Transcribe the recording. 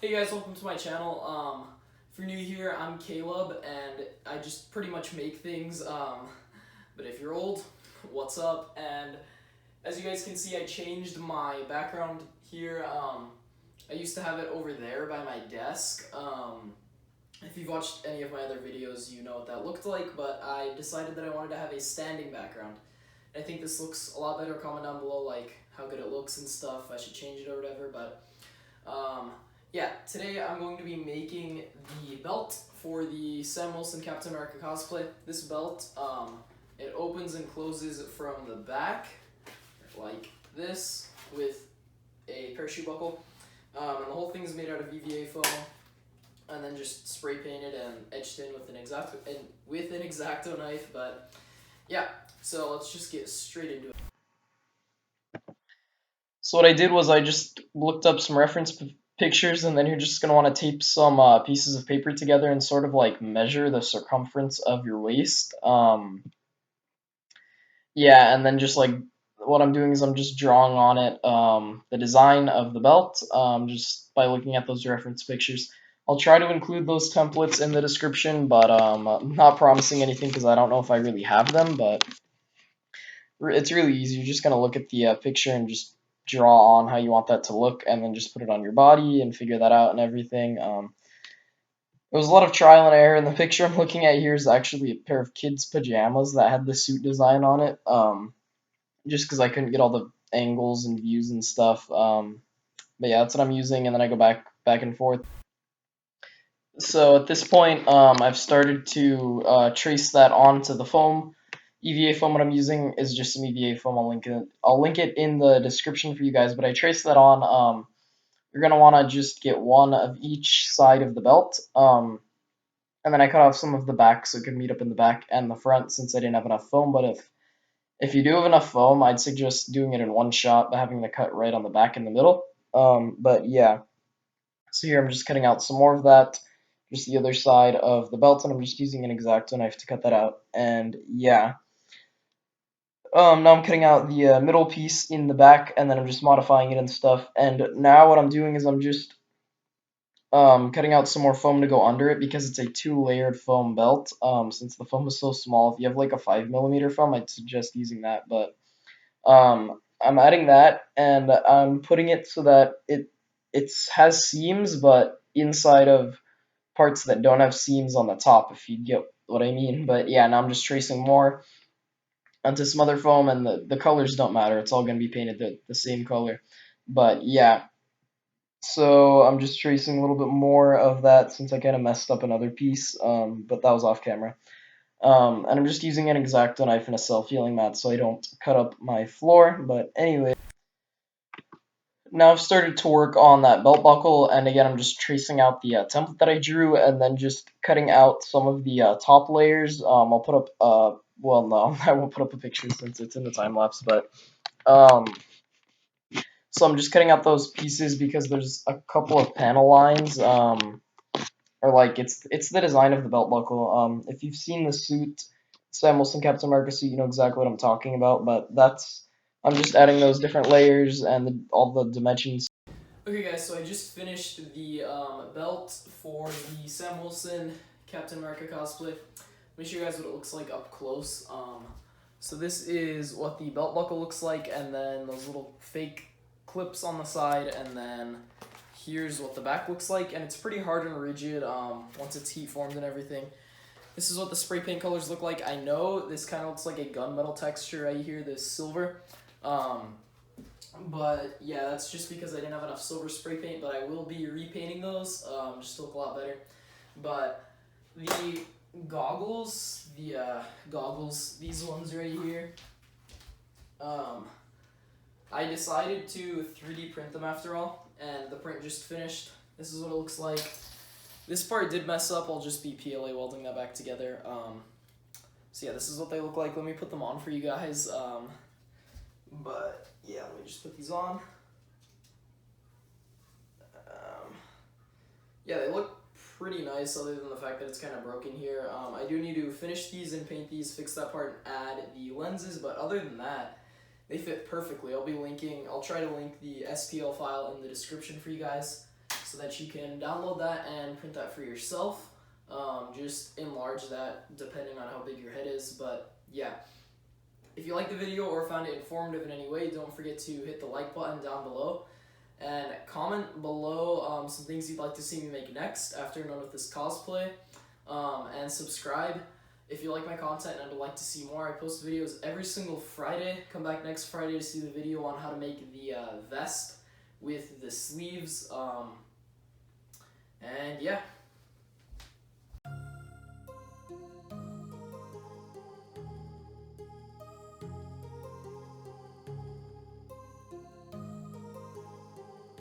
Hey guys, welcome to my channel. If you're new here, I'm Caleb, and I just pretty much make things. But if you're old, what's up? And as you guys can see, I changed my background here. I used to have it over there by my desk. If you've watched any of my other videos, you know what that looked like, but I decided that I wanted to have a standing background. I think this looks a lot better. Comment down below like how good it looks and stuff. I should change it or whatever, but yeah, today I'm going to be making the belt for the Sam Wilson Captain America Cosplay. This belt, it opens and closes from the back, like this, with a parachute buckle. And the whole thing's made out of EVA foam, and then just spray painted and etched in with an Exacto knife. But yeah, so let's just get straight into it. So what I did was I just looked up some reference pictures, and then you're just going to want to tape some pieces of paper together and sort of like measure the circumference of your waist. Yeah, and then just like what I'm doing is I'm just drawing on it the design of the belt just by looking at those reference pictures. I'll try to include those templates in the description, but I'm not promising anything because I don't know if I really have them, but it's really easy. You're just going to look at the picture and just draw on how you want that to look, and then just put it on your body and figure that out and everything. There was a lot of trial and error. And the picture I'm looking at here is actually a pair of kids' pajamas that had the suit design on it, just because I couldn't get all the angles and views and stuff. But yeah, that's what I'm using, and then I go back and forth. So at this point, I've started to trace that onto the foam. EVA foam, what I'm using is just some EVA foam. I'll link it in the description for you guys. But I traced that on. You're gonna want to just get one of each side of the belt. And then I cut off some of the back so it could meet up in the back and the front since I didn't have enough foam. But if you do have enough foam, I'd suggest doing it in one shot by having the cut right on the back in the middle. But yeah, so here I'm just cutting out some more of that, just the other side of the belt, and I'm just using an Exacto knife to cut that out. And yeah. Now I'm cutting out the middle piece in the back, and then I'm just modifying it and stuff. And now what I'm doing is I'm just cutting out some more foam to go under it because it's a 2-layered foam belt. Since the foam is so small, if you have like a 5mm foam, I'd suggest using that. But I'm adding that, and I'm putting it so that it has seams, but inside of parts that don't have seams on the top, if you get what I mean. But yeah, now I'm just tracing more onto some other foam, and the colors don't matter. It's all going to be painted the same color. But yeah, so I'm just tracing a little bit more of that since I kind of messed up another piece, but that was off camera. And I'm just using an Exacto knife and a self-healing mat so I don't cut up my floor. But anyway, now I've started to work on that belt buckle, and again I'm just tracing out the template that I drew, and then just cutting out some of the top layers. I'll put up, well no, I won't put up a picture since it's in the time lapse, but so I'm just cutting out those pieces because there's a couple of panel lines, or like it's the design of the belt buckle. If you've seen the suit, Sam Wilson Captain America suit, you know exactly what I'm talking about. But I'm just adding those different layers and all the dimensions. Okay, guys, so I just finished the belt for the Sam Wilson Captain America cosplay. Let me show you guys what it looks like up close. So this is what the belt buckle looks like, and then those little fake clips on the side, and then here's what the back looks like, and it's pretty hard and rigid once it's heat formed and everything. This is what the spray paint colors look like. I know this kind of looks like a gunmetal texture right here, this silver. But yeah, that's just because I didn't have enough silver spray paint, but I will be repainting those just to look a lot better. But the goggles, these ones right here, I decided to 3D print them after all, and the print just finished. This is what it looks like. This part did mess up. I'll just be PLA welding that back together. So yeah, this is what they look like. Let me put them on for you guys. But yeah, let me just put these on. Yeah, they look pretty nice other than the fact that it's kind of broken here. I do need to finish these and paint these, fix that part, and add the lenses, but other than that, they fit perfectly. I'll try to link the STL file in the description for you guys. so that you can download that and print that for yourself. Just enlarge that depending on how big your head is, but yeah. If you liked the video or found it informative in any way, don't forget to hit the like button down below and comment below some things you'd like to see me make next after I'm done with this cosplay, and subscribe if you like my content and would like to see more. I post videos every single Friday. Come back next Friday to see the video on how to make the vest with the sleeves, and yeah.